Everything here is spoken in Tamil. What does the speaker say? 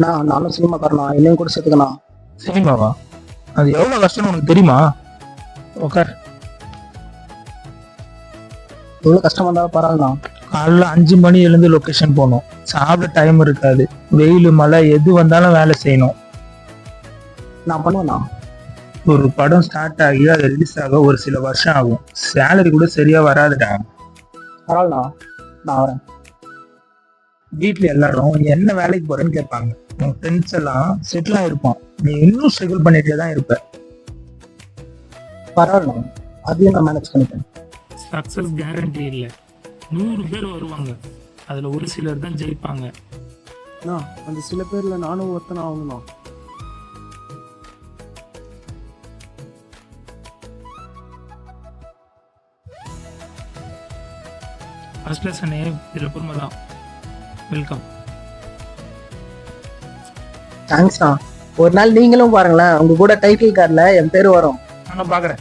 நானும் சினிமாக்காரனா, என்னையும் கூட சேர்த்துக்கண்ணா. சினிமாவா? அது எவ்வளவு கஷ்டம்னு உனக்கு தெரியுமா? உட்கார். எவ்வளவு கஷ்டமா இருந்தாலும் பரவாயில்லண்ணா. காலைல 5 மணி எழுந்து லொகேஷன் போகணும். சாப்பிட டைம் இருக்காது. வெயில் மழை எது வந்தாலும் வேலை செய்யணும். நான் பண்ணுவேண்ணா. ஒரு படம் ஸ்டார்ட் ஆகி அது ரிலீஸ் ஆக ஒரு சில வருஷம் ஆகும். சேலரி கூட சரியா வராதுடா. பரவாயில்லண்ணா, நான் வரேன். வீட்டுல எல்லாரும் நீ என்ன வேலைக்கு போறேன்னு கேட்பாங்க. உன் ஃப்ரெண்ட்ஸ் எல்லாம் செட்டில் ஆயிருப்பான். நீ இன்னும் ஸ்ட்ரகிள் பண்ணிட்டே தான் இருப்ப. பரவாயில்லண்ணா, அதையும் நான் மேனேஜ் பண்ணிப்பேன். சக்சஸ் கேரண்டி இல்லை. 100 பேர் வருவாங்க, அதுல ஒரு சிலர் தான் ஜெயிப்பாங்க. அந்த சில பேர்ல நானும் ஒருத்தனா ஆகணும். ஃபர்ஸ்ட் லெசனே இதில் பொறுமை தான். வெல்கம். தேங்க்ஸ்ண்ணா. ஒரு நாள் நீங்களும் பாருங்களேன், உங்க கூட டைட்டில் கார்டில் என் பேர் வரும். நான் பார்க்குறேன்.